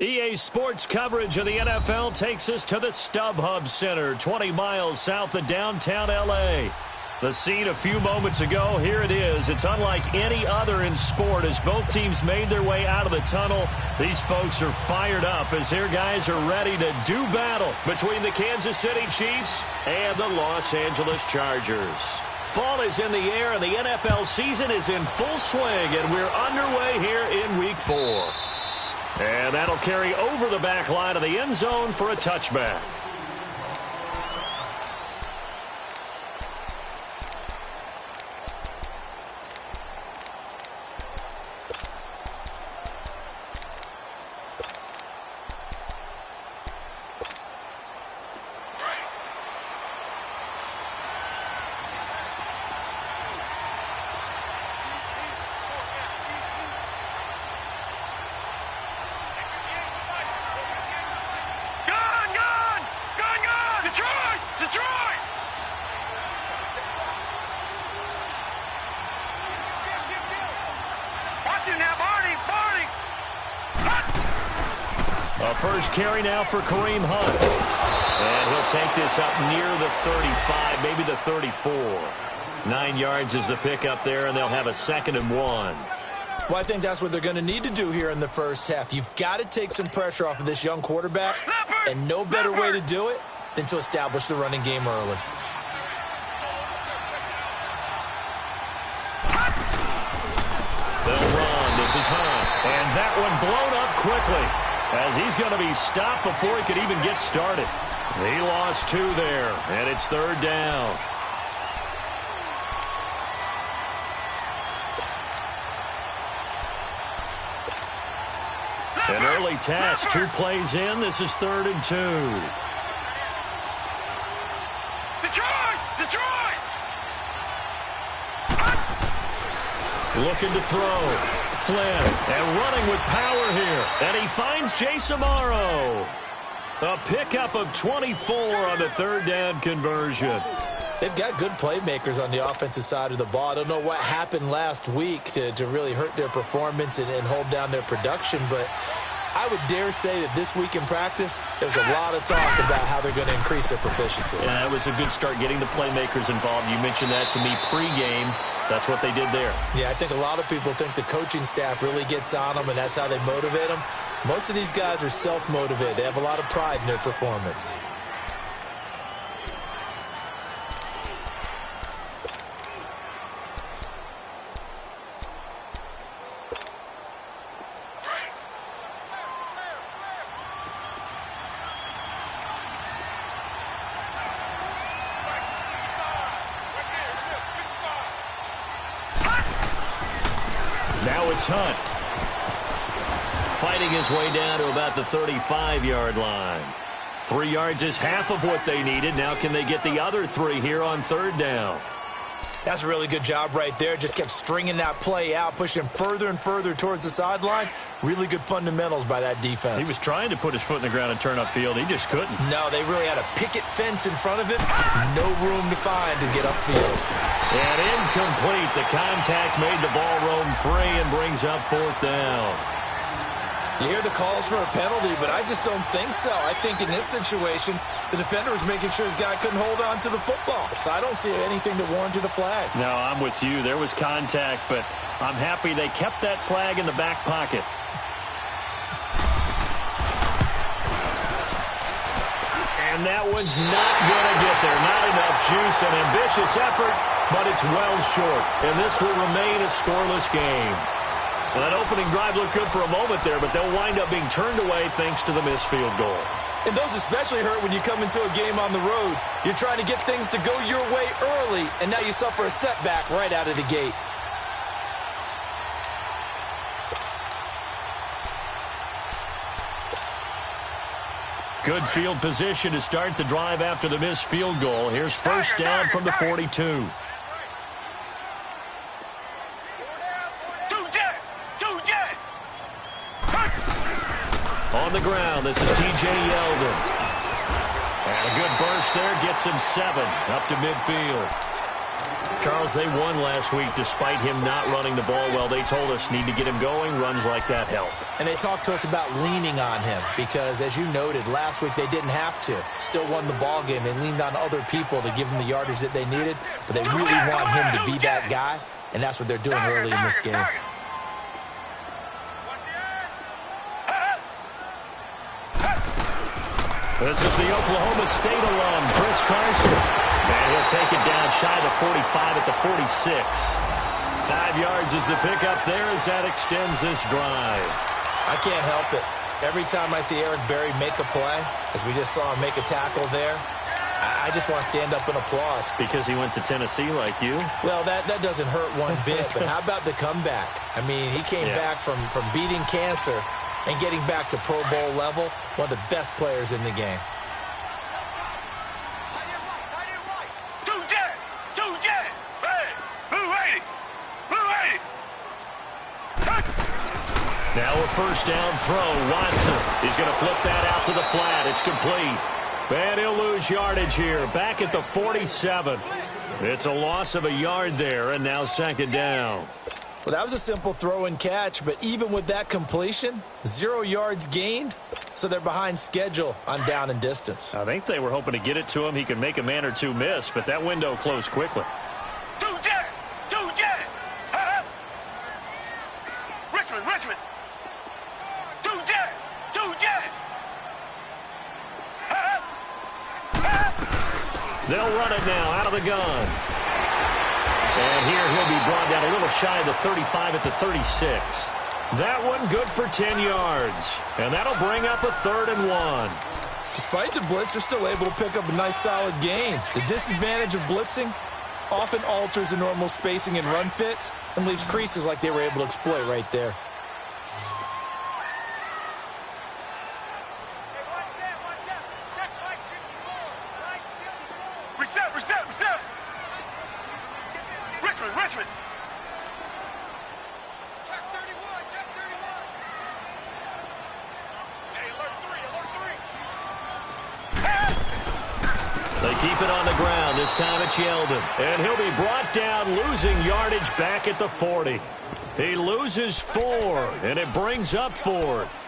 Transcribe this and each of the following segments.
EA Sports coverage of the NFL takes us to the StubHub Center, 20 miles south of downtown L.A. The scene a few moments ago, here it is. It's unlike any other in sport as both teams made their way out of the tunnel. These folks are fired up as their guys are ready to do battle between the Kansas City Chiefs and the Los Angeles Chargers. Fall is in the air and the NFL season is in full swing, and we're underway here in Week 4. And that'll carry over the back line of the end zone for a touchback. First carry now for Kareem Hunt. And he'll take this up near the 35, maybe the 34. 9 yards is the pickup there, and they'll have a 2nd and 1. Well, I think that's what they're going to need to do here in the first half. You've got to take some pressure off of this young quarterback, and no better way to do it than to establish the running game early. They'll run. This is Hunt. And that one blown up quickly, as he's going to be stopped before he could even get started. He lost 2 there, and it's 3rd down. An early task, 2 plays in. This is 3rd and 2. Detroit! Looking to throw. Flynn, and running with power here. And he finds Jason Amaro. A pickup of 24 on the 3rd down conversion. They've got good playmakers on the offensive side of the ball. I don't know what happened last week to really hurt their performance and hold down their production, but I would dare say that this week in practice, there's a lot of talk about how they're going to increase their proficiency. Yeah, that was a good start getting the playmakers involved. You mentioned that to me pregame. That's what they did there. Yeah, I think a lot of people think the coaching staff really gets on them, and that's how they motivate them. Most of these guys are self-motivated. They have a lot of pride in their performance. Now it's Hunt. Fighting his way down to about the 35-yard line. 3 yards is half of what they needed. Now can they get the other 3 here on 3rd down? That's a really good job right there. Just kept stringing that play out, pushing him further and further towards the sideline. Really good fundamentals by that defense. He was trying to put his foot in the ground and turn upfield. He just couldn't. No, they really had a picket fence in front of him. No room to find to get upfield. And incomplete. The contact made the ball roam free and brings up 4th down. You hear the calls for a penalty, but I just don't think so. I think in this situation, the defender was making sure his guy couldn't hold on to the football. So I don't see anything to warrant a flag. No, I'm with you. There was contact, but I'm happy they kept that flag in the back pocket. And that one's not going to get there. Not enough juice. An ambitious effort, but it's well short. And this will remain a scoreless game. Well, that opening drive looked good for a moment there, but they'll wind up being turned away thanks to the missed field goal. And those especially hurt when you come into a game on the road. You're trying to get things to go your way early, and now you suffer a setback right out of the gate. Good field position to start the drive after the missed field goal. Here's 1st down from the 42. On the ground, this is T.J. Yeldon. And a good burst there gets him 7 up to midfield. Charles, they won last week despite him not running the ball well. They told us need to get him going. Runs like that help. And they talked to us about leaning on him because, as you noted, last week they didn't have to. Still won the ball game. They leaned on other people to give them the yardage that they needed, but they really want him to be that guy, and that's what they're doing early in this game. This is the Oklahoma State alum, Chris Carson. And he'll take it down shy of the 45 at the 46. 5 yards is the pickup there as that extends this drive. I can't help it. Every time I see Eric Berry make a play, as we just saw him make a tackle there, I just want to stand up and applaud. Because he went to Tennessee like you? Well, that doesn't hurt one bit, but how about the comeback? I mean, he came back from beating cancer and getting back to Pro Bowl level, one of the best players in the game. Now a first down throw. Watson. He's going to flip that out to the flat. It's complete. And he'll lose yardage here. Back at the 47. It's a loss of a yard there, and now second down. Well, that was a simple throw and catch, but even with that completion, 0 yards gained, so they're behind schedule on down and distance. I think they were hoping to get it to him. He could make a man or two miss, but that window closed quickly. Richmond. They'll run it now out of the gun. And here he'll be brought down a little shy of the 35 at the 36. That one good for 10 yards. And that'll bring up a 3rd and 1. Despite the blitz, they're still able to pick up a nice solid gain. The disadvantage of blitzing often alters the normal spacing and run fits and leaves creases like they were able to exploit right there. Reset. Richmond. Check 31. Hey, alert 3. They keep it on the ground. This time it's Yeldon. And he'll be brought down, losing yardage back at the 40. He loses 4, and it brings up 4th.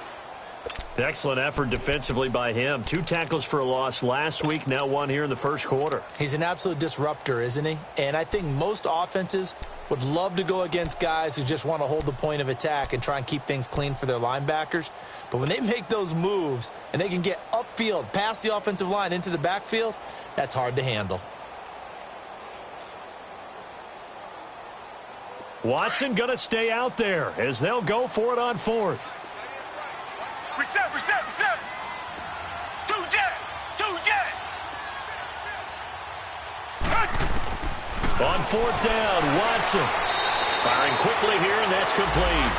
Excellent effort defensively by him. 2 tackles for a loss last week, now 1 here in the first quarter. He's an absolute disruptor, isn't he? And I think most offenses would love to go against guys who just want to hold the point of attack and try and keep things clean for their linebackers. But when they make those moves and they can get upfield, past the offensive line into the backfield, that's hard to handle. Watson going to stay out there as they'll go for it on 4th. Reset. 2 jet. On 4th down, Watson. Firing quickly here, and that's complete.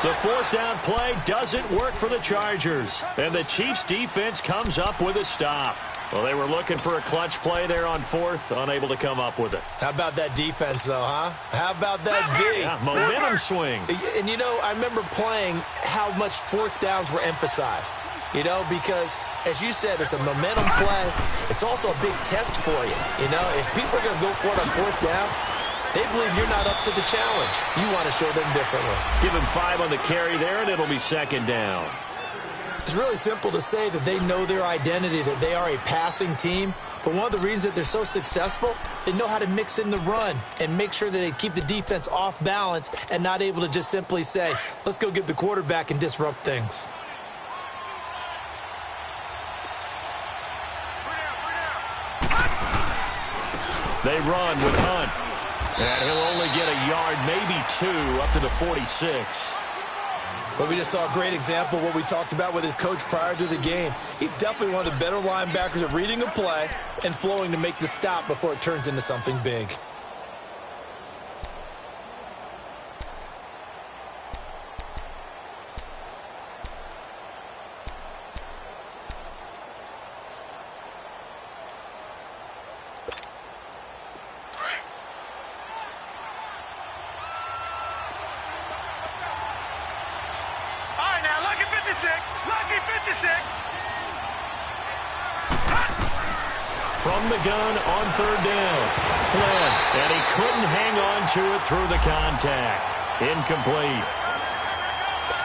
The 4th down play doesn't work for the Chargers. And the Chiefs' defense comes up with a stop. Well, they were looking for a clutch play there on 4th, unable to come up with it. How about that defense, though, huh? How about that D? Yeah, momentum swing. And, you know, I remember playing how much 4th downs were emphasized. You know, because, as you said, it's a momentum play. It's also a big test for you. You know, if people are going to go for it on 4th down, they believe you're not up to the challenge. You want to show them differently. Give him 5 on the carry there, and it'll be second down. It's really simple to say that they know their identity, that they are a passing team. But one of the reasons that they're so successful, they know how to mix in the run and make sure that they keep the defense off balance and not able to just simply say, let's go get the quarterback and disrupt things. They run with Hunt. And he'll only get a yard, maybe 2, up to the 46. But we just saw a great example of what we talked about with his coach prior to the game. He's definitely one of the better linebackers at reading a play and flowing to make the stop before it turns into something big. From the gun on 3rd down. Flynn, and he couldn't hang on to it through the contact. Incomplete.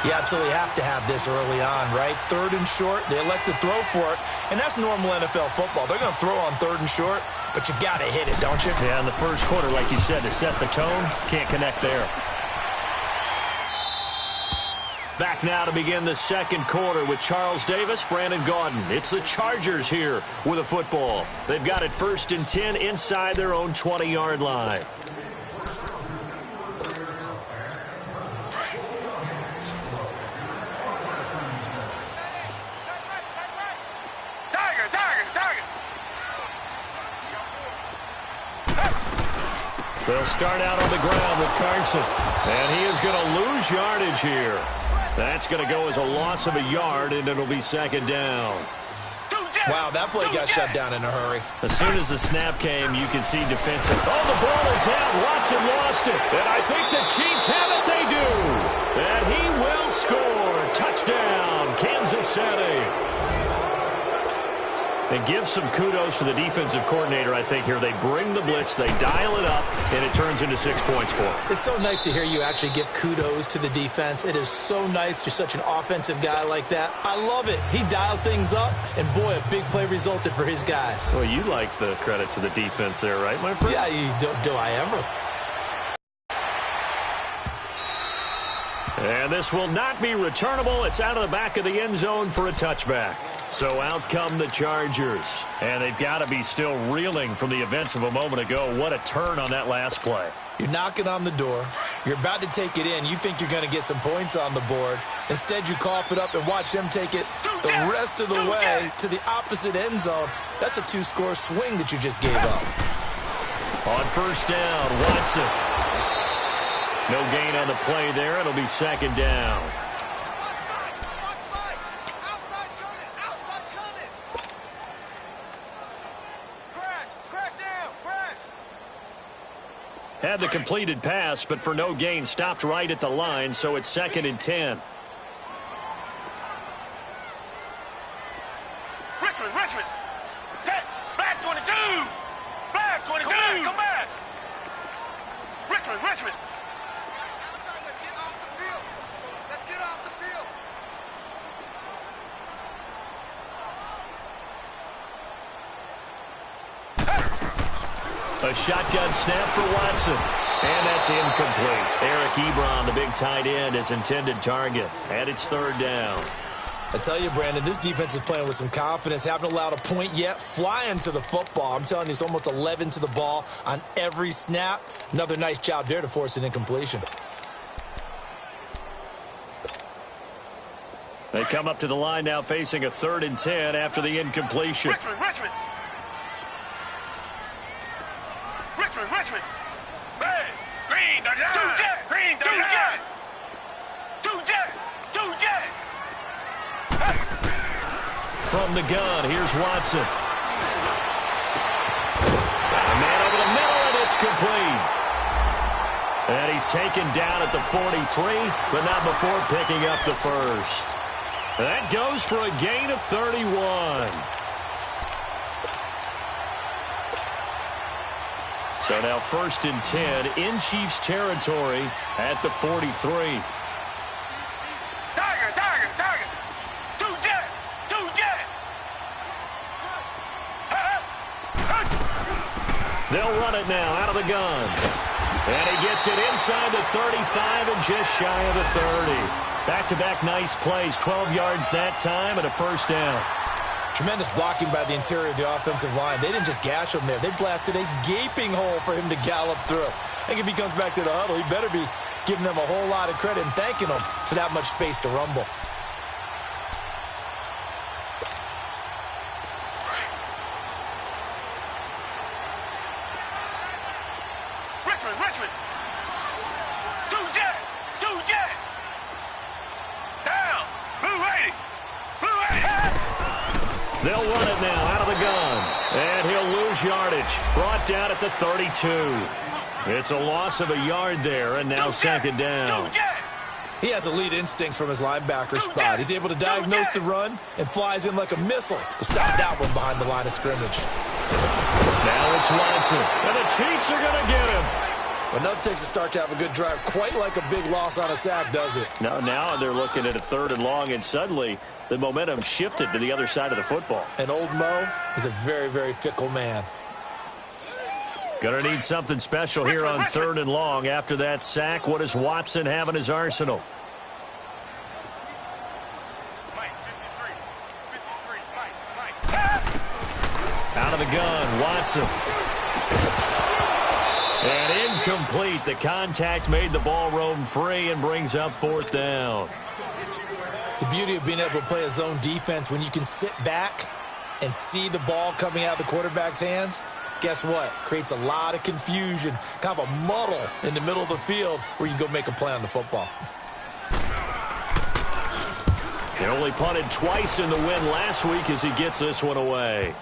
You absolutely have to have this early on, right? 3rd and short, they elect to throw for it, and that's normal NFL football. They're going to throw on 3rd and short, but you've got to hit it, don't you? Yeah, in the first quarter, like you said, to set the tone, can't connect there. Back now to begin the second quarter with Charles Davis, Brandon Gaudin. It's the Chargers here with a football. They've got it 1st and 10 inside their own 20-yard line. They'll start out on the ground with Carson, and he is going to lose yardage here. That's going to go as a loss of a yard, and it'll be 2nd down. Wow, that play got shut down in a hurry. As soon as the snap came, you can see defensive. Oh, the ball is out. Watson lost it. And I think the Chiefs have it. They do. And he will score. Touchdown, Kansas City. And give some kudos to the defensive coordinator, I think, here. They bring the blitz, they dial it up, and it turns into 6 points for them. It's so nice to hear you actually give kudos to the defense. It is so nice. You're such an offensive guy like that. I love it. He dialed things up, and boy, a big play resulted for his guys. Well, you like the credit to the defense there, right, my friend? Yeah, do I ever? And this will not be returnable. It's out of the back of the end zone for a touchback. So out come the Chargers. And they've got to be still reeling from the events of a moment ago. What a turn on that last play. You're knocking on the door. You're about to take it in. You think you're going to get some points on the board. Instead, you cough it up and watch them take it the rest of the way to the opposite end zone. That's a 2-score swing that you just gave up. On 1st down, Watson. No gain on the play there. It'll be 2nd down. Had the completed pass, but for no gain, stopped right at the line, so it's 2nd and 10. Richmond. Back 22. Back 22. Come back. Richmond. Let's get off the field. Let's get off the field. A shotgun snap for Watson. And that's incomplete. Eric Ebron, the big tight end, his intended target. And it's 3rd down. I tell you, Brandon, this defense is playing with some confidence. Haven't allowed a point yet. Flying to the football. I'm telling you, it's almost 11 to the ball on every snap. Another nice job there to force an incompletion. They come up to the line now facing a 3rd and 10 after the incompletion. Richmond. Bang. Green, Green, Two jet. From the gun, here's Watson. Got a man over the middle, and it's complete. And he's taken down at the 43, but not before picking up the first. That goes for a gain of 31. So now 1st and 10 in Chiefs territory at the 43. Tiger. Two jet. They'll run it now out of the gun. And he gets it inside the 35 and just shy of the 30. Back-to-back nice plays, 12 yards that time and a 1st down. Tremendous blocking by the interior of the offensive line. They didn't just gash him there. They blasted a gaping hole for him to gallop through. I think if he comes back to the huddle, he better be giving them a whole lot of credit and thanking them for that much space to rumble. Richmond. Two jet. Down. Blue 80. They'll run it now out of the gun. And he'll lose yardage. Brought down at the 32. It's a loss of a yard there, and now 2nd down. He has elite instincts from his linebacker spot. He's able to diagnose the run and flies in like a missile to stop that one behind the line of scrimmage. Now Now it's Watson, and the Chiefs are going to get him. Well, nothing takes a start to have a good drive, quite like a big loss on a sack, does it? No, now they're looking at a 3rd and long, and suddenly the momentum shifted to the other side of the football. And old Mo is a very, very fickle man. Going to need something special here on 3rd and long. After that sack, what does Watson have in his arsenal? Out of the gun, Watson. And incomplete. The contact made the ball roam free and brings up 4th down. The beauty of being able to play a zone defense when you can sit back and see the ball coming out of the quarterback's hands, guess what? Creates a lot of confusion, kind of a muddle in the middle of the field where you can go make a play on the football. He only punted twice in the win last week as he gets this one away.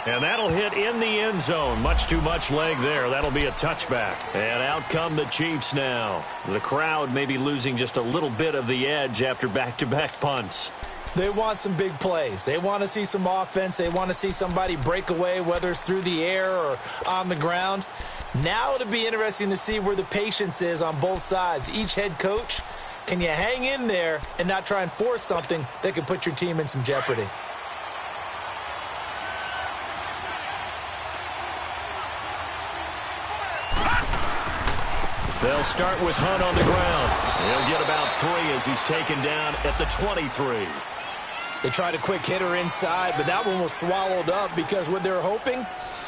And that'll hit in the end zone. Much too much leg there. That'll be a touchback. And out come the Chiefs now. The crowd may be losing just a little bit of the edge after back-to-back punts. They want some big plays. They want to see some offense. They want to see somebody break away, whether it's through the air or on the ground. Now it'll be interesting to see where the patience is on both sides. Each head coach, can you hang in there and not try and force something that could put your team in some jeopardy? They'll start with Hunt on the ground. He'll get about 3 as he's taken down at the 23. They tried a quick hitter inside, but that one was swallowed up because what they're hoping,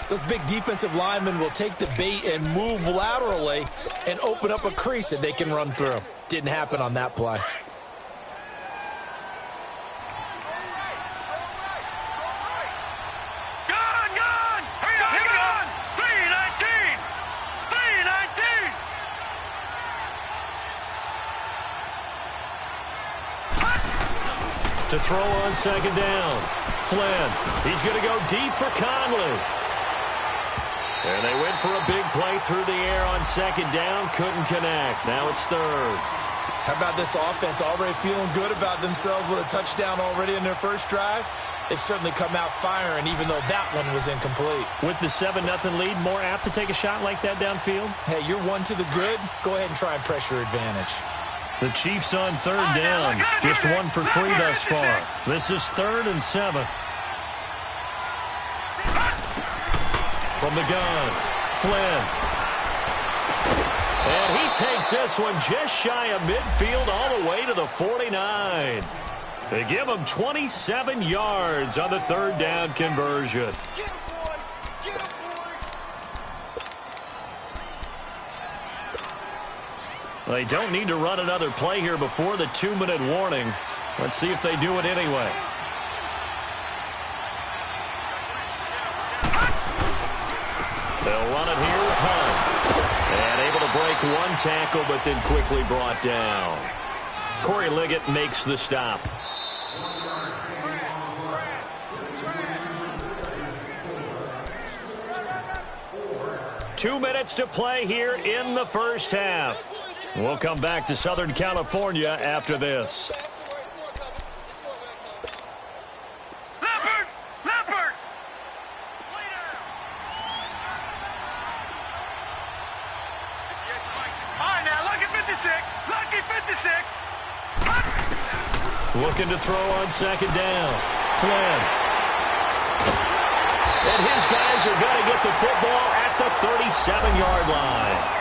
those big defensive linemen will take the bait and move laterally and open up a crease that they can run through. Didn't happen on that play. To throw on 2nd down. Flynn, he's going to go deep for Conley. And they went for a big play through the air on 2nd down. Couldn't connect. Now it's 3rd. How about this offense already feeling good about themselves with a touchdown already in their first drive? They've certainly come out firing, even though that one was incomplete. With the 7-0 lead, more apt to take a shot like that downfield? Hey, you're 1 to the good. Go ahead and try and press your advantage. The Chiefs on 3rd down. Just 1 for 3 thus far. This is 3rd and 7. From the gun, Flynn. And he takes this one just shy of midfield all the way to the 49. They give him 27 yards on the 3rd down conversion. They don't need to run another play here before the 2-minute warning. Let's see if they do it anyway. They'll run it here with Hunt. And able to break 1 tackle, but then quickly brought down. Corey Liggett makes the stop. Two minutes to play here in the first half. We'll come back to Southern California after this. Leopard! All right, now, lucky 56. Lucky 56. Looking to throw on 2nd down. Flynn. And his guys are going to get the football at the 37-yard line.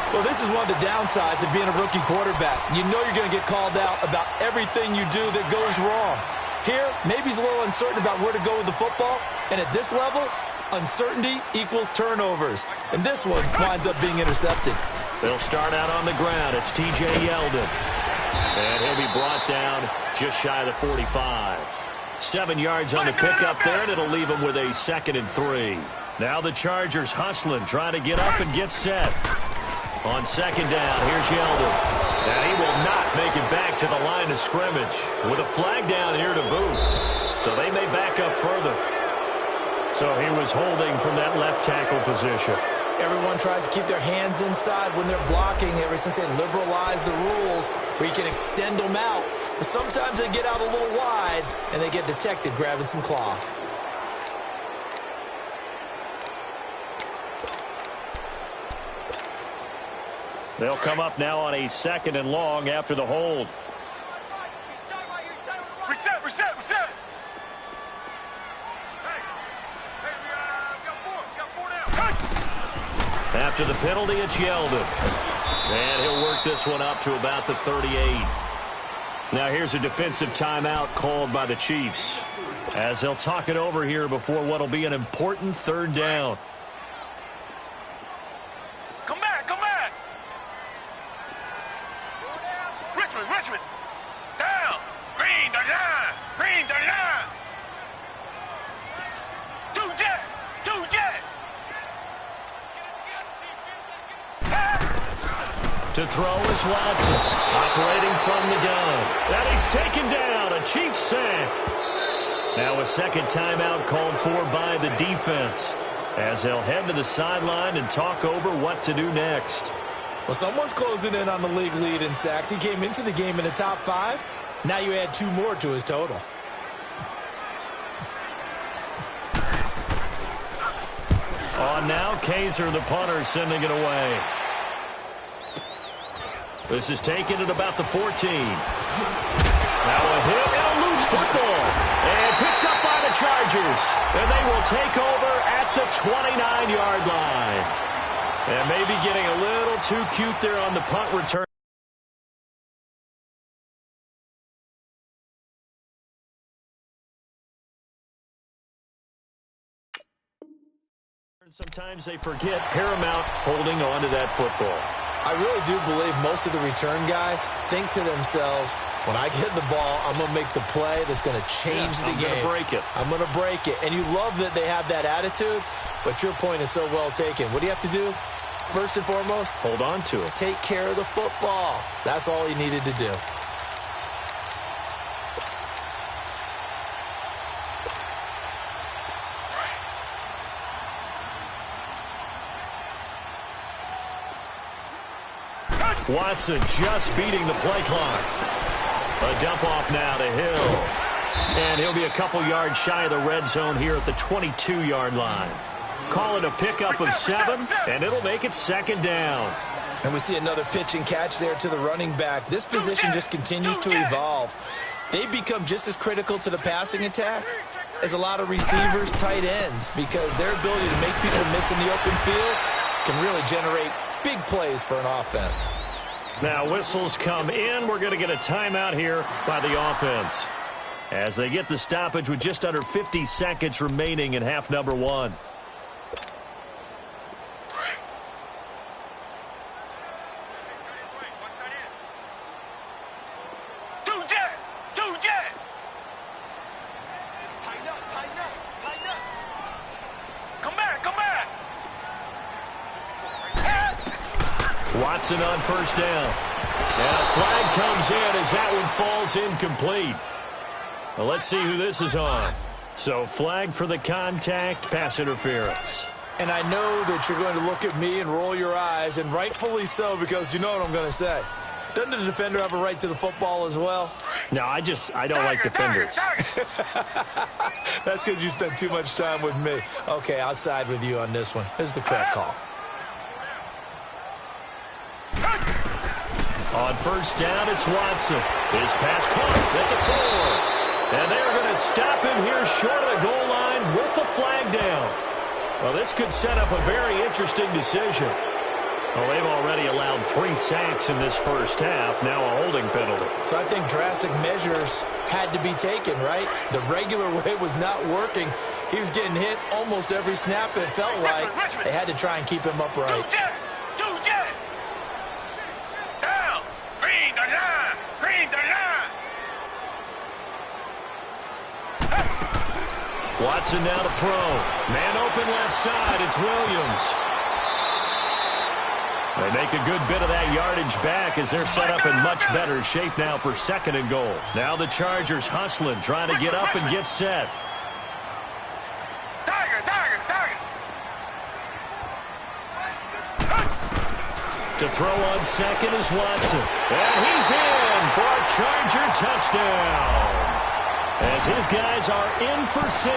Well, this is one of the downsides of being a rookie quarterback. You know you're going to get called out about everything you do that goes wrong. Here, maybe he's a little uncertain about where to go with the football. And at this level, uncertainty equals turnovers. And this one winds up being intercepted. They'll start out on the ground. It's T.J. Yeldon. And he'll be brought down just shy of the 45. 7 yards on the pickup there, and it'll leave him with a 2nd and 3. Now the Chargers hustling, trying to get up and get set. On 2nd down, here's Yeldon. And he will not make it back to the line of scrimmage with a flag down here to boot. So they may back up further. So he was holding from that left tackle position. Everyone tries to keep their hands inside when they're blocking ever since they liberalized the rules where you can extend them out. But sometimes they get out a little wide and they get detected grabbing some cloth. They'll come up now on a 2nd and long after the hold. Reset. Hey, we got four down. After the penalty, it's Yeldon. And he'll work this one up to about the 38. Now here's a defensive timeout called by the Chiefs, as they'll talk it over here before what will be an important 3rd down. Come back. Richmond. Down. Green 39. Two jet. To throw is Watson, operating from the gun. And he's taken down, a Chiefs sack. Now a 2nd timeout called for by the defense, as they'll head to the sideline and talk over what to do next. Well, someone's closing in on the league lead in sacks. He came into the game in the top 5. Now you add 2 more to his total. On now, Kaiser, the punter, sending it away. This is taken at about the 14. Now a hit and a loose football. And picked up by the Chargers. And they will take over at the 29-yard line. And maybe getting a little too cute there on the punt return. Sometimes they forget paramount holding on to that football. I really do believe most of the return guys think to themselves, when I get the ball, I'm going to make the play that's going to change the game. I'm going to break it. I'm going to break it. And you love that they have that attitude, but your point is so well taken. What do you have to do? First and foremost, hold on to it. Take care of the football. That's all he needed to do. Watson just beating the play clock. A dump off now to Hill. And he'll be a couple yards shy of the red zone here at the 22-yard line. Call it a pickup of 7, and it'll make it 2nd down. And we see another pitch and catch there to the running back. This position just continues to evolve. They become just as critical to the passing attack as a lot of receivers, tight ends, because their ability to make people miss in the open field can really generate big plays for an offense. Now whistles come in. We're going to get a timeout here by the offense, as they get the stoppage with just under 50 seconds remaining in half number 1. Watson on 1st down. And a flag comes in as that one falls incomplete. Well, let's see who this is on. So flag for the contact, pass interference. And I know that you're going to look at me and roll your eyes, and rightfully so, because you know what I'm going to say. Doesn't the defender have a right to the football as well? No, I don't like defenders. That's because you spent too much time with me. Okay, I'll side with you on this one. This is the correct call. On 1st down, it's Watson. His pass caught at the 4. And they're going to stop him here short of the goal line with a flag down. Well, this could set up a very interesting decision. Well, they've already allowed 3 sacks in this first half, now a holding penalty. So I think drastic measures had to be taken, right? The regular way was not working. He was getting hit almost every snap, it felt like. They had to try and keep him upright. Watson now to throw. Man open left side. It's Williams. They make a good bit of that yardage back as they're set up in much better shape now for 2nd and goal. Now the Chargers hustling, trying to get up and get set. To throw on 2nd is Watson. And he's in for a Charger touchdown. As his guys are in for 6.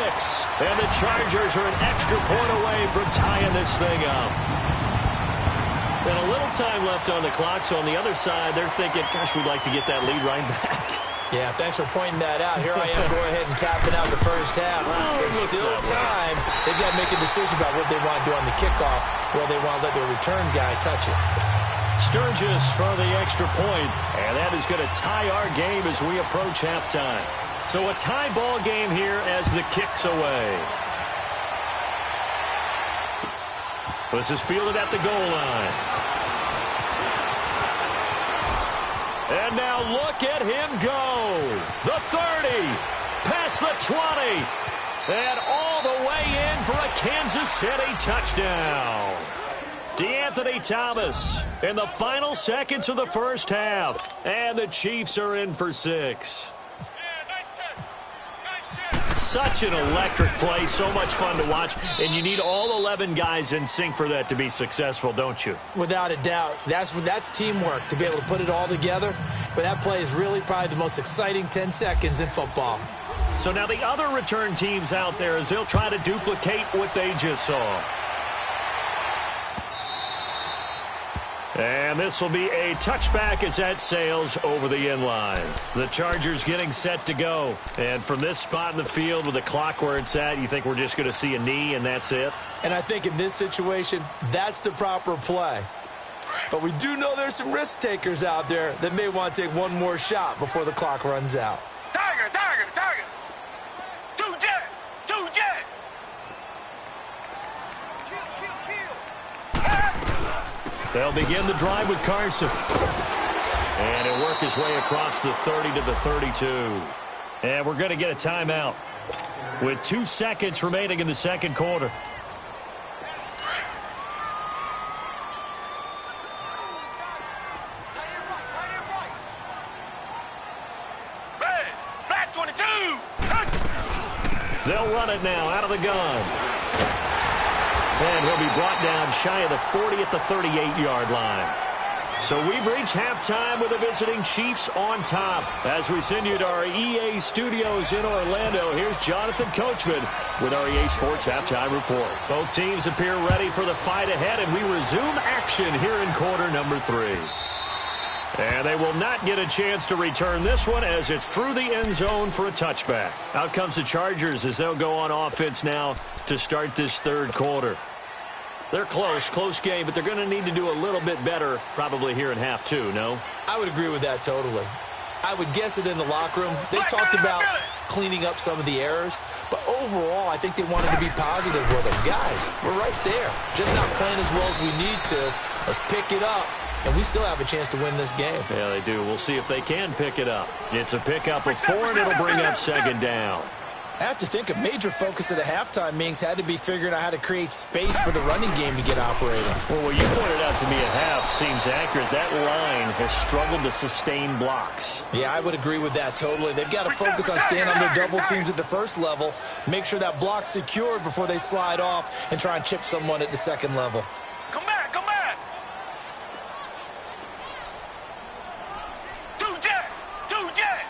And the Chargers are an extra point away from tying this thing up. And a little time left on the clock, so on the other side, they're thinking, gosh, we'd like to get that lead right back. Yeah, thanks for pointing that out. Here I am going ahead and tapping out the first half. There's still time. They've got to make a decision about what they want to do on the kickoff, or they want to let their return guy touch it. Sturgis for the extra point, and that is going to tie our game as we approach halftime. So a tie ball game here as the kick's away. This is fielded at the goal line. And now look at him go. The 30, past the 20, and all the way in for a Kansas City touchdown. DeAnthony Thomas in the final seconds of the first half. And the Chiefs are in for 6. Such an electric play, so much fun to watch, and you need all 11 guys in sync for that to be successful, don't you? Without a doubt. That's teamwork, to be able to put it all together. But that play is really probably the most exciting 10 seconds in football. So now the other return teams out there as they'll try to duplicate what they just saw. And this will be a touchback as that sails over the end line. The Chargers getting set to go. And from this spot in the field with the clock where it's at, you think we're just going to see a knee and that's it? And I think in this situation, that's the proper play. But we do know there's some risk takers out there that may want to take one more shot before the clock runs out. Tiger, tiger, tiger. Two jet, two jet. They'll begin the drive with Carson. And he'll work his way across the 30 to the 32. And we're going to get a timeout with 2 seconds remaining in the second quarter. Black 22. They'll run it now out of the gun. And he'll be brought down shy of the 40 at the 38-yard line. So we've reached halftime with the visiting Chiefs on top. As we send you to our EA studios in Orlando, here's Jonathan Coachman with our EA Sports Halftime Report. Both teams appear ready for the fight ahead, and we resume action here in quarter number 3. And they will not get a chance to return this one as it's through the end zone for a touchback. Out comes the Chargers as they'll go on offense now to start this third quarter. They're close game, but they're going to need to do a little bit better probably here in half 2, no? I would agree with that totally. I would guess it in the locker room. They talked about cleaning up some of the errors, but overall, I think they wanted to be positive with them. Guys, we're right there. Just not playing as well as we need to. Let's pick it up, and we still have a chance to win this game. Yeah, they do. We'll see if they can pick it up. It's a pickup of 4, and it'll bring up second down. I have to think a major focus of the halftime meetings had to be figuring out how to create space for the running game to get operating. Well, what you pointed out to me at half seems accurate. That line has struggled to sustain blocks. Yeah, I would agree with that totally. They've got to focus on staying on their double teams at the first level, make sure that block's secured before they slide off and try and chip someone at the second level. Come back, come back. Two jet, two jet.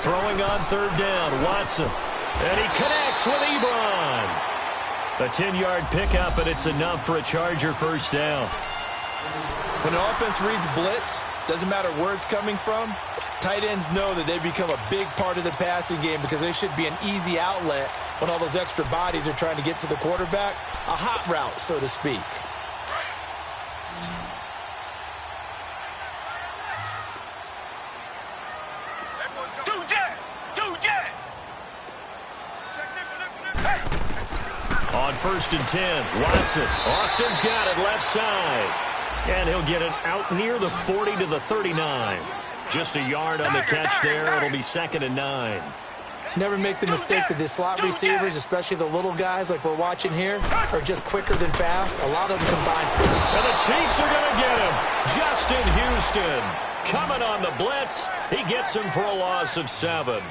Throwing on third down, Watson. And he connects with Ebron. A 10-yard pickup, and it's enough for a Charger first down. When an offense reads blitz, doesn't matter where it's coming from, tight ends know that they become a big part of the passing game because they should be an easy outlet when all those extra bodies are trying to get to the quarterback. A hot route, so to speak. On 1st and 10, Watson. Austin's got it left side. And he'll get it out near the 40 to the 39. Just a yard on the catch there. It'll be 2nd and 9. Never make the mistake that the slot receivers, especially the little guys like we're watching here, are just quicker than fast. A lot of them combine. And the Chiefs are going to get him. Justin Houston coming on the blitz. He gets him for a loss of 7.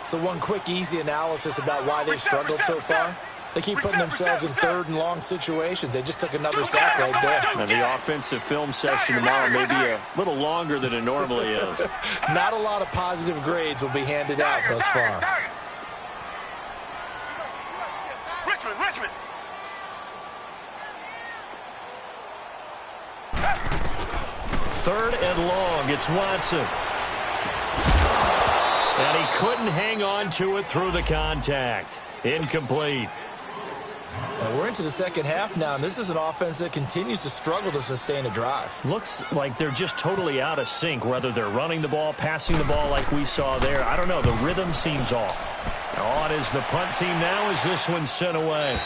So one quick, easy analysis about why they struggled so far. They keep putting themselves in third and long situations. They just took another sack right there. And the offensive film session tomorrow may be a little longer than it normally is. Not a lot of positive grades will be handed out thus far. 3rd and long. It's Watson. And he couldn't hang on to it through the contact. Incomplete. And we're into the second half now, and this is an offense that continues to struggle to sustain a drive. Looks like they're just totally out of sync, whether they're running the ball, passing the ball like we saw there. I don't know. The rhythm seems off. On is the punt team now as this one's sent away.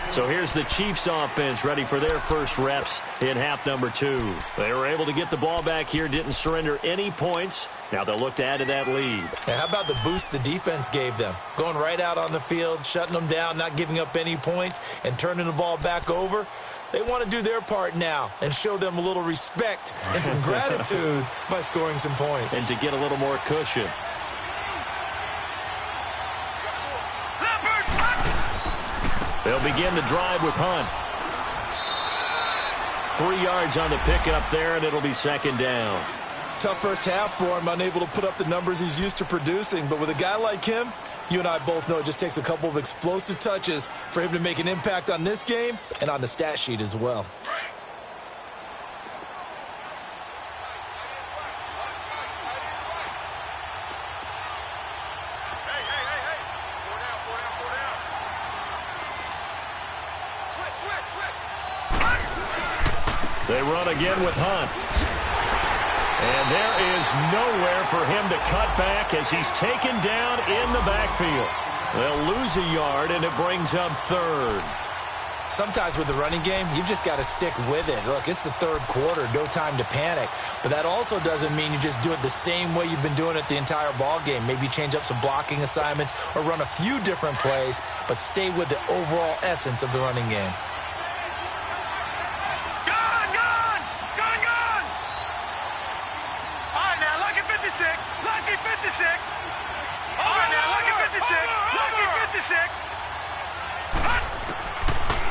So here's the Chiefs offense ready for their first reps in half number 2. They were able to get the ball back here, didn't surrender any points. Now they'll look to add to that lead. And how about the boost the defense gave them? Going right out on the field, shutting them down, not giving up any points, and turning the ball back over. They want to do their part now and show them a little respect and some gratitude by scoring some points. And to get a little more cushion. They'll begin the drive with Hunt. 3 yards on the pickup there, and it'll be second down. Tough first half for him, unable to put up the numbers he's used to producing. But with a guy like him, you and I both know it just takes a couple of explosive touches for him to make an impact on this game and on the stat sheet as well. They run again with Hunt. And there is nowhere for him to cut back as he's taken down in the backfield. They'll lose a yard, and it brings up 3rd. Sometimes with the running game, you've just got to stick with it. Look, it's the 3rd quarter, no time to panic. But that also doesn't mean you just do it the same way you've been doing it the entire ball game. Maybe change up some blocking assignments or run a few different plays, but stay with the overall essence of the running game. Lucky 56. All right, now, lucky 56. Lucky 56.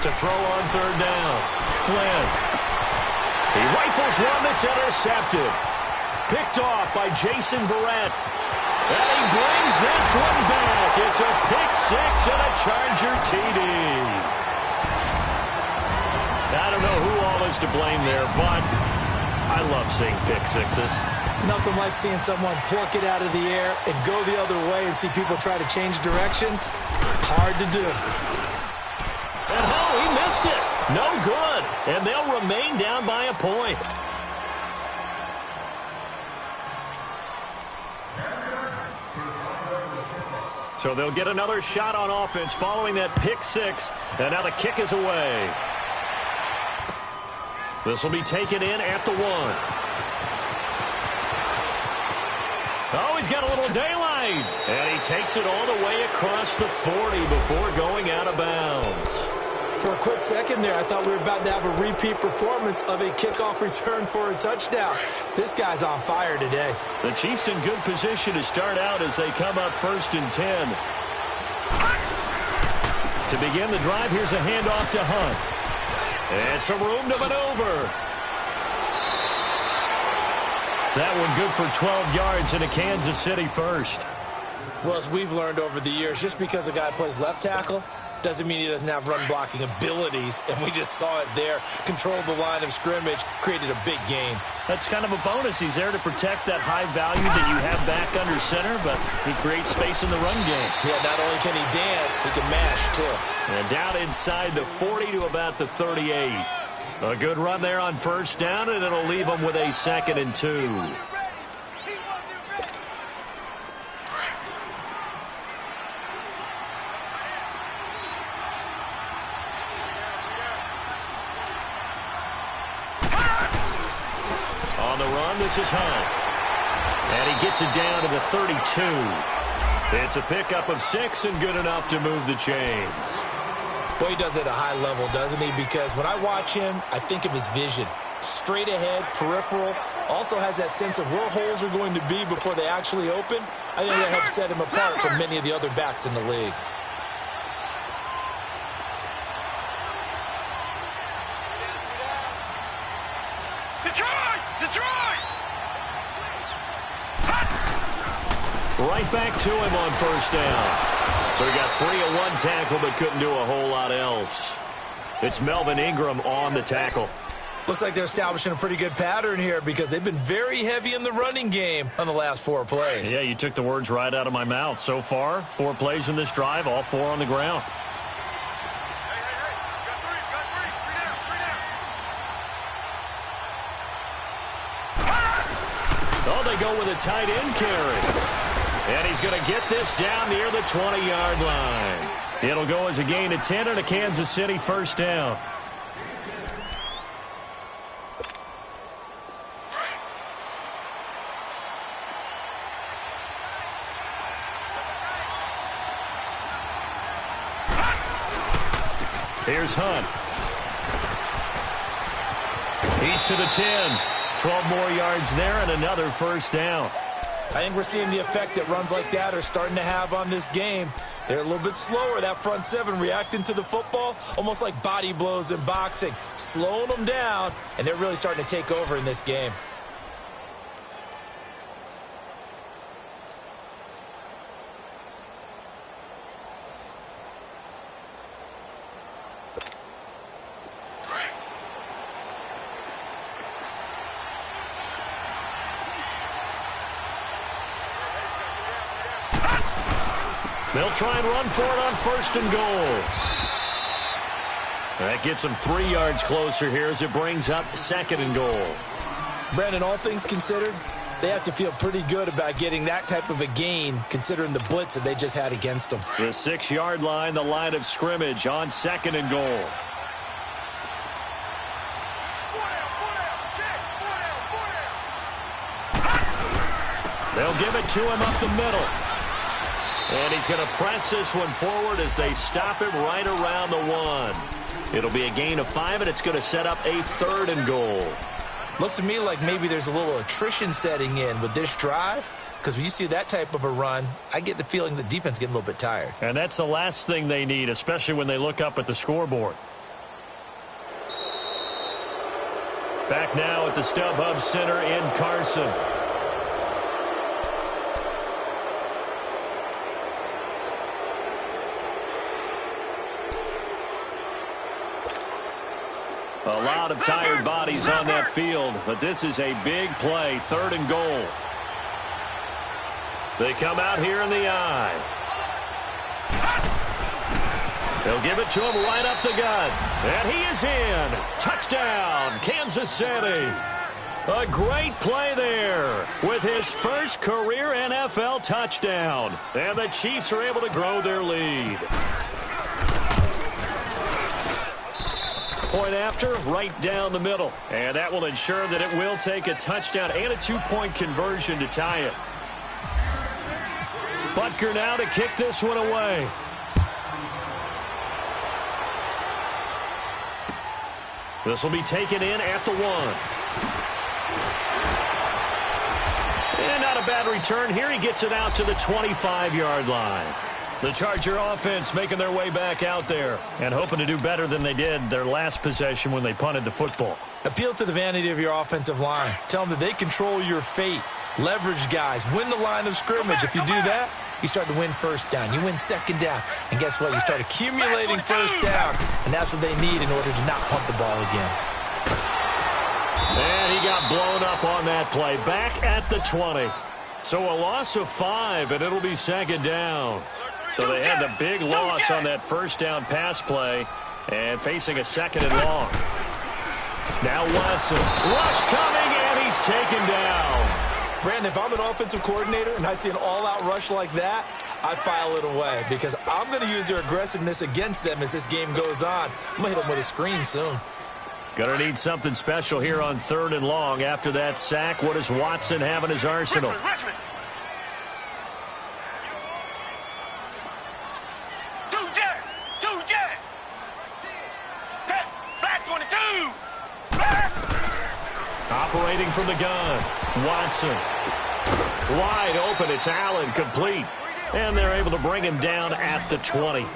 To throw on 3rd down. Flynn. He rifles one that's intercepted. Picked off by Jason Verrett. And he brings this one back. It's a pick 6 and a Charger TD. I don't know who all is to blame there, but I love seeing pick 6s. Nothing like seeing someone pluck it out of the air and go the other way and see people try to change directions. Hard to do. And he missed it. No good. And they'll remain down by a point. So they'll get another shot on offense following that pick 6. And now the kick is away. This will be taken in at the 1. Oh, he's got a little daylight. And he takes it all the way across the 40 before going out of bounds. For a quick second there, I thought we were about to have a repeat performance of a kickoff return for a touchdown. This guy's on fire today. The Chiefs in good position to start out as they come up 1st and 10. To begin the drive, here's a handoff to Hunt. And some room to maneuver. That one good for 12 yards in a Kansas City first. Well, as we've learned over the years, just because a guy plays left tackle doesn't mean he doesn't have run blocking abilities, and we just saw it there. Controlled the line of scrimmage, created a big gain. That's kind of a bonus. He's there to protect that high value that you have back under center, but he creates space in the run game. Yeah, not only can he dance, he can mash, too. And down inside the 40 to about the 38. A good run there on 1st down, and it'll leave them with a 2nd and 2. On the run, this is Hunt. And he gets it down to the 32. It's a pickup of 6 and good enough to move the chains. Boy, he does it at a high level, doesn't he? Because when I watch him, I think of his vision. Straight ahead, peripheral. Also has that sense of where holes are going to be before they actually open. I think that helps set him apart from many of the other backs in the league. Detroit! Right back to him on 1st down. So he got free of one tackle but couldn't do a whole lot else. It's Melvin Ingram on the tackle. Looks like they're establishing a pretty good pattern here because they've been very heavy in the running game on the last 4 plays. Yeah, you took the words right out of my mouth. So far, 4 plays in this drive, all 4 on the ground. Oh, they go with a tight end carry. And he's going to get this down near the 20-yard line. It'll go as a gain of 10 and a Kansas City first down. Here's Hunt. He's to the 10. 12 more yards there and another first down. I think we're seeing the effect that runs like that are starting to have on this game. They're a little bit slower, that front 7, reacting to the football, almost like body blows in boxing, slowing them down, and they're really starting to take over in this game. They'll try and run for it on first and goal. That gets them 3 yards closer here as it brings up second and goal. Brandon, all things considered, they have to feel pretty good about getting that type of a gain considering the blitz that they just had against them. The 6-yard line, the line of scrimmage on second and goal. They'll give it to him up the middle. And he's going to press this one forward as they stop him right around the 1. It'll be a gain of 5, and it's going to set up a third and goal. Looks to me like maybe there's a little attrition setting in with this drive, because when you see that type of a run, I get the feeling the defense getting a little bit tired. And that's the last thing they need, especially when they look up at the scoreboard. Back now at the StubHub Center in Carson. A lot of tired bodies on that field, but this is a big play, third and goal. They come out here in the eye. They'll give it to him right up the gut. And he is in. Touchdown, Kansas City. A great play there with his first career NFL touchdown. And the Chiefs are able to grow their lead. Point after, right down the middle. And that will ensure that it will take a touchdown and a 2-point conversion to tie it. Butker now to kick this one away. This will be taken in at the 1. And not a bad return here. He gets it out to the 25-yard line. The Charger offense making their way back out there and hoping to do better than they did their last possession when they punted the football. Appeal to the vanity of your offensive line. Tell them that they control your fate. Leverage guys. Win the line of scrimmage. If you do that, you start to win first down. You win second down. And guess what? You start accumulating first downs. And that's what they need in order to not punt the ball again. And he got blown up on that play. Back at the 20. So a loss of 5, and it'll be second down. So they had the big loss on that first down pass play and facing a second and long. Now Watson. Rush coming, and he's taken down. Brandon, if I'm an offensive coordinator and I see an all-out rush like that, I file it away because I'm going to use their aggressiveness against them as this game goes on. I'm going to hit them with a screen soon. Going to need something special here on third and long. After that sack, what does Watson have in his arsenal? Richmond. Operating from the gun, Watson. Wide open, it's Allen, complete. And they're able to bring him down at the 20.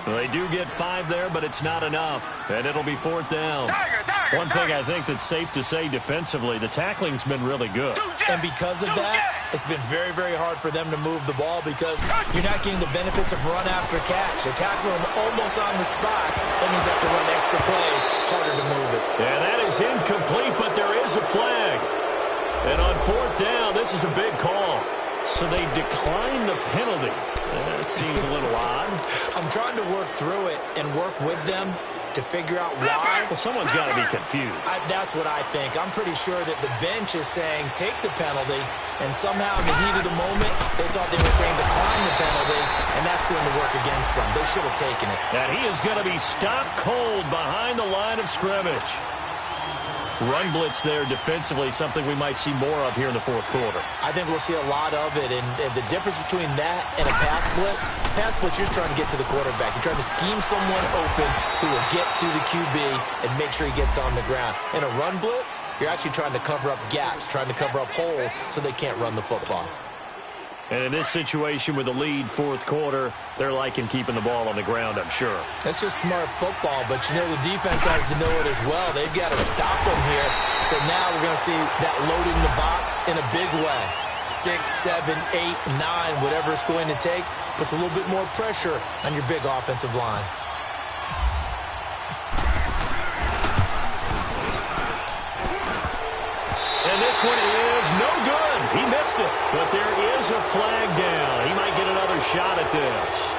Well, they do get 5 there, but it's not enough. And it'll be fourth down. One thing I think that's safe to say defensively, the tackling's been really good. And because of that, it's been very, very hard for them to move the ball because you're not getting the benefits of run after catch. They're tackling them almost on the spot. That means they have to run extra plays incomplete, but there is a flag. And on fourth down, this is a big call. So they decline the penalty. That seems a little odd. I'm trying to work through it and work with them to figure out why. Well, someone's got to be confused. That's what I think. I'm pretty sure that the bench is saying take the penalty, and somehow in the heat of the moment, they thought they were saying decline the penalty, and that's going to work against them. They should have taken it. And he is going to be stopped cold behind the line of scrimmage. Run blitz there defensively, something we might see more of here in the fourth quarter. I think we'll see a lot of it, and the difference between that and a pass blitz, you're trying to get to the quarterback. You're trying to scheme someone open who will get to the QB and make sure he gets on the ground. In a run blitz, you're actually trying to cover up gaps, trying to cover up holes so they can't run the football. And in this situation with the lead fourth quarter, they're liking keeping the ball on the ground, I'm sure. That's just smart football, but you know the defense has to know it as well. They've got to stop them here. So now we're going to see that loading the box in a big way. 6, 7, 8, 9, whatever it's going to take, puts a little bit more pressure on your big offensive line. And this one is no good. He missed it, but there is a flag down. He might get another shot at this.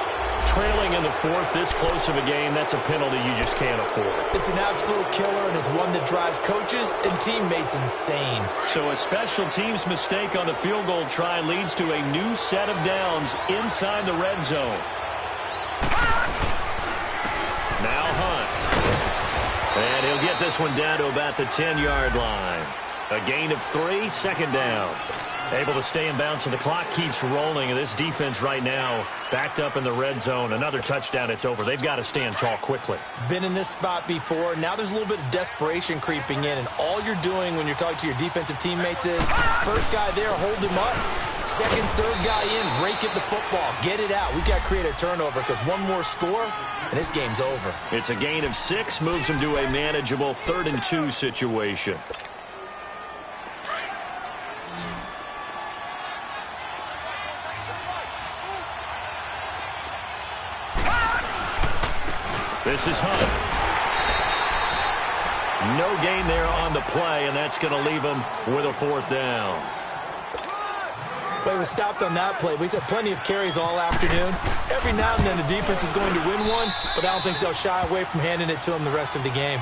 Trailing in the fourth, this close of a game, that's a penalty you just can't afford. It's an absolute killer, and it's one that drives coaches and teammates insane. So a special teams mistake on the field goal try leads to a new set of downs inside the red zone. Now Hunt. And he'll get this one down to about the 10-yard line. A gain of 3, second down. Able to stay in bounds, so the clock keeps rolling. And this defense right now backed up in the red zone. Another touchdown, it's over. They've got to stand tall quickly. Been in this spot before. Now there's a little bit of desperation creeping in. And all you're doing when you're talking to your defensive teammates is, first guy there, hold him up. Second, third guy in, rake at the football. Get it out. We've got to create a turnover because one more score, and this game's over. It's a gain of 6, moves them to a manageable 3rd and 2 situation. This is Hunt. No gain there on the play, and that's going to leave him with a 4th down. Well, he was stopped on that play. He's had plenty of carries all afternoon. Every now and then the defense is going to win one, but I don't think they'll shy away from handing it to him the rest of the game.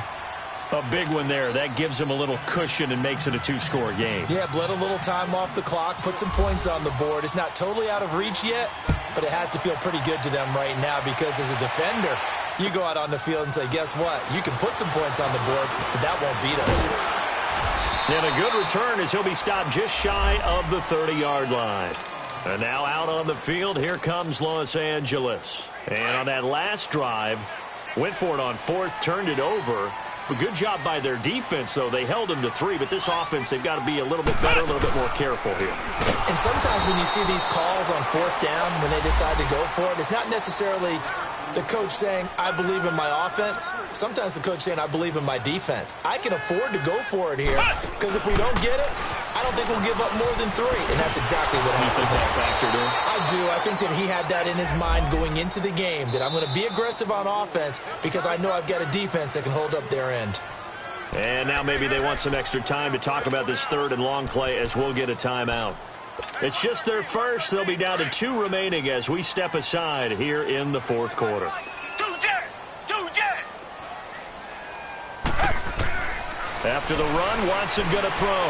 A big one there. That gives him a little cushion and makes it a 2-score game. Yeah, bled a little time off the clock, put some points on the board. It's not totally out of reach yet, but it has to feel pretty good to them right now because as a defender, you go out on the field and say, guess what? You can put some points on the board, but that won't beat us. And a good return as he'll be stopped just shy of the 30-yard line. And now out on the field, here comes Los Angeles. And on that last drive, went for it on 4th, turned it over. A good job by their defense, though. They held them to 3, but this offense, they've got to be a little bit better, a little bit more careful here. And sometimes when you see these calls on 4th down, when they decide to go for it, it's not necessarily the coach saying, I believe in my offense. Sometimes the coach saying, I believe in my defense. I can afford to go for it here because if we don't get it, I don't think we'll give up more than 3. And that's exactly what happened. You think that factored in? I do. I think that he had that in his mind going into the game, that I'm going to be aggressive on offense because I know I've got a defense that can hold up their end. And now maybe they want some extra time to talk about this 3rd and long play as we'll get a timeout. It's just their first. They'll be down to 2 remaining as we step aside here in the 4th quarter. After the run, Watson going to throw.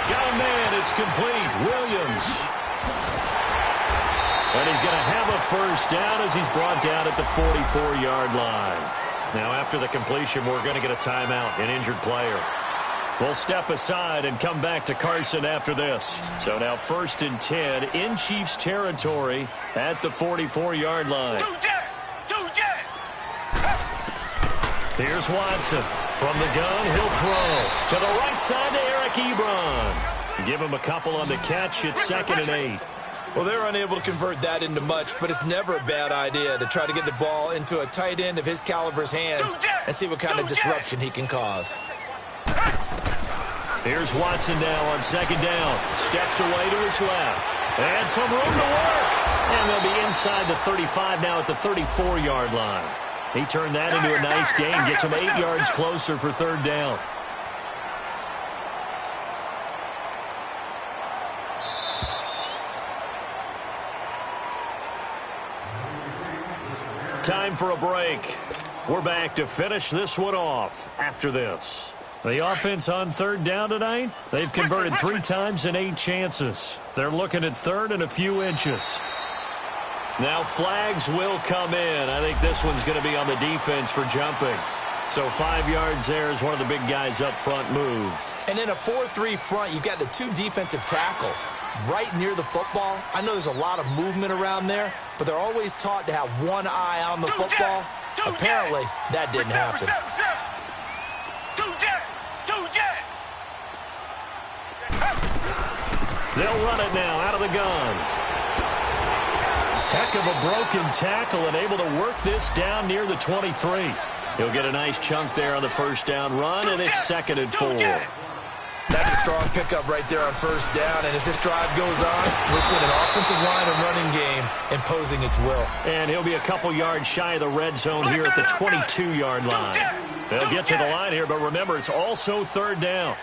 Got a man. It's complete. Williams. And he's going to have a first down as he's brought down at the 44-yard line. Now, after the completion, we're going to get a timeout, an injured player. We'll step aside and come back to Carson after this. So now 1st and 10 in Chiefs territory at the 44-yard line. Here's Watson. From the gun, he'll throw. To the right side to Eric Ebron. Give him a couple on the catch. It's 2nd and 8. Well, they're unable to convert that into much, but it's never a bad idea to try to get the ball into a tight end of his caliber's hands and see what kind of disruption he can cause. Here's Watson now on 2nd down. Steps away to his left. And some room to work. And they'll be inside the 35 now at the 34-yard line. He turned that into a nice gain. Gets him 8 yards closer for 3rd down. Time for a break. We're back to finish this one off after this. The offense on third down tonight, they've converted 3 times in 8 chances. They're looking at third and a few inches. Now flags will come in. I think this one's going to be on the defense for jumping. So 5 yards there as one of the big guys up front moved. And in a 4-3 front, you've got the 2 defensive tackles right near the football. I know there's a lot of movement around there, but they're always taught to have one eye on the football. Apparently, that didn't happen. They'll run it now out of the gun. Heck of a broken tackle and able to work this down near the 23. He'll get a nice chunk there on the first down run, and it's 2nd and 4. That's a strong pickup right there on first down, and as this drive goes on, we're seeing an offensive line and running game imposing its will. And he'll be a couple yards shy of the red zone here at the 22-yard line. They'll get to the line here, but remember, it's also third down.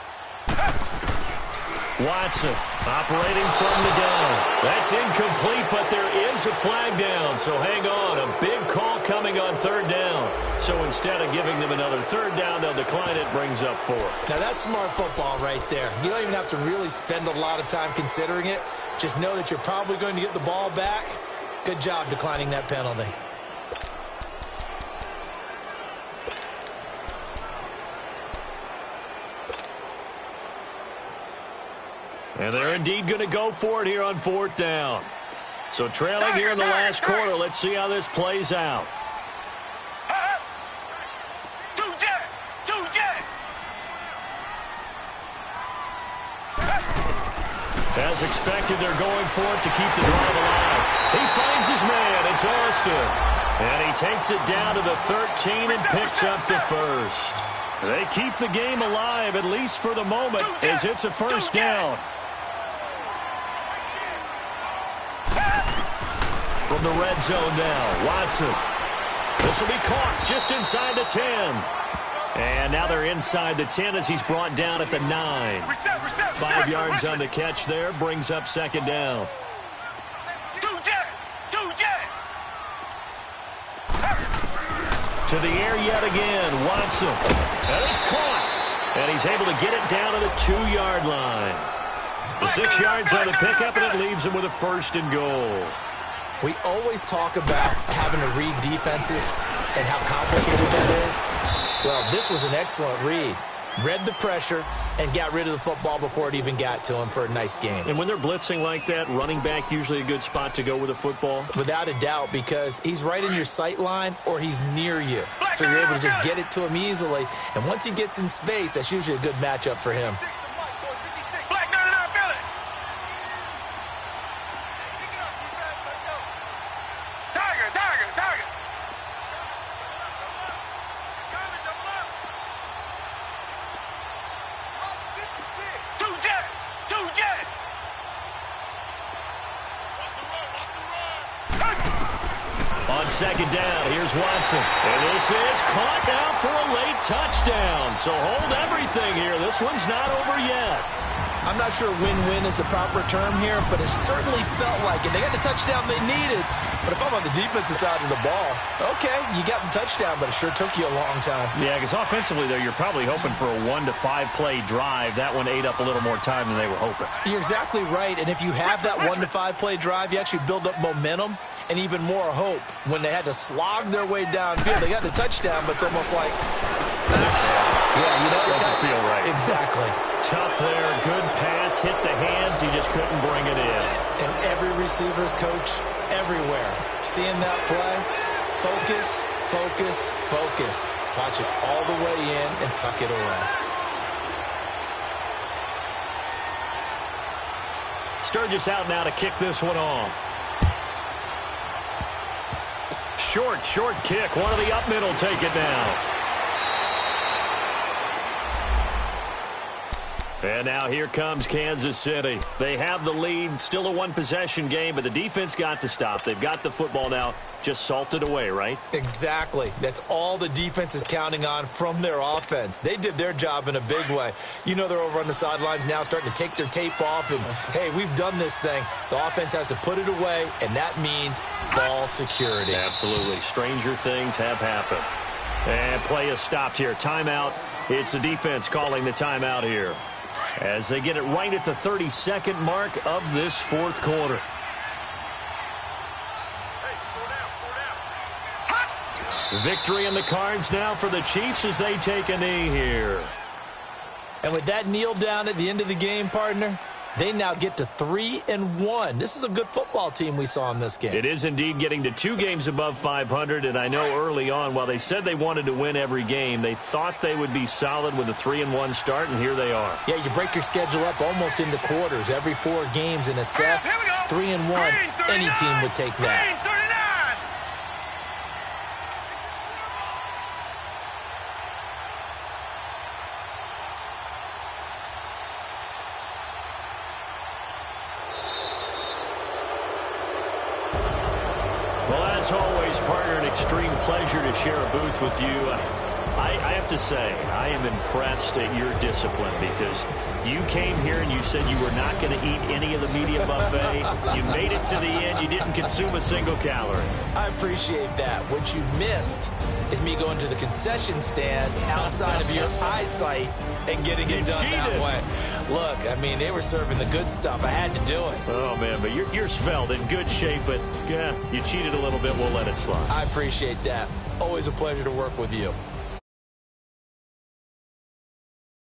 Watson operating from the gun. That's incomplete, but there is a flag down, so hang on. A big call coming on third down. So instead of giving them another third down, they'll decline it, brings up 4. Now that's smart football right there. You don't even have to really spend a lot of time considering it. Just know that you're probably going to get the ball back. Good job declining that penalty. And they're indeed going to go for it here on 4th down. So trailing here in the last quarter. Let's see how this plays out. As expected, they're going for it to keep the drive alive. He finds his man. It's Austin. And he takes it down to the 13 and picks up the first. They keep the game alive, at least for the moment, as it's a first down. From the red zone now, Watson. This will be caught just inside the 10. And now they're inside the 10 as he's brought down at the 9. 5 yards on the catch there, brings up 2nd down. To the air yet again, Watson. And it's caught. And he's able to get it down to the 2-yard line. The 6 yards on the pickup, and it leaves him with a 1st and goal. We always talk about having to read defenses and how complicated that is. Well, this was an excellent read. Read the pressure and got rid of the football before it even got to him for a nice game. And when they're blitzing like that, running back usually a good spot to go with a football? Without a doubt, because he's right in your sight line or he's near you. So you're able to just get it to him easily. And once he gets in space, that's usually a good matchup for him. On 2nd down, here's Watson. And this is caught now for a late touchdown. So hold everything here. This one's not over yet. I'm not sure win-win is the proper term here, but it certainly felt like it. They got the touchdown they needed. But if I'm on the defensive side of the ball, okay, you got the touchdown, but it sure took you a long time. Yeah, because offensively, though, you're probably hoping for a 1 to 5 play drive. That one ate up a little more time than they were hoping. You're exactly right. And if you have that 1 to 5 play drive, you actually build up momentum and even more hope when they had to slog their way downfield. They got the touchdown, but it's almost like, yeah, you know, it doesn't feel right. Exactly. Tough there, good pass, hit the hands, he just couldn't bring it in. And every receiver's coach everywhere, seeing that play, focus, focus, focus. Watch it all the way in and tuck it away. Sturgis out now to kick this one off. Short kick. One of the up middle take it now. And now here comes Kansas City. They have the lead, still a one-possession game, but the defense got the stop. They've got the football now, just salted away, right? Exactly. That's all the defense is counting on from their offense. They did their job in a big way. You know they're over on the sidelines now starting to take their tape off, and, hey, we've done this thing. The offense has to put it away, and that means ball security. Absolutely. Stranger things have happened. And play is stopped here. Timeout. It's the defense calling the timeout here, as they get it right at the 32nd mark of this fourth quarter. Victory in the cards now for the Chiefs as they take a knee here. And with that kneel down at the end of the game, partner, they now get to 3-1. This is a good football team we saw in this game. It is indeed getting to 2 games above 500, and I know early on, while they said they wanted to win every game, they thought they would be solid with a 3-1 start, and here they are. Yeah, you break your schedule up almost into quarters, every 4 games, and assess 3-1. Any team would take that. As always, partner, an extreme pleasure to share a booth with you. I have to say, I am impressed at your discipline, because you came here and you said you were not going to eat any of the media buffet. You made it to the end. You didn't consume a single calorie. I appreciate that. What you missed is me going to the concession stand outside of your eyesight and getting it done that way. Look, I mean, they were serving the good stuff. I had to do it. Oh, man, but you're svelte, in good shape, but yeah, you cheated a little bit. We'll let it slide. I appreciate that. Always a pleasure to work with you.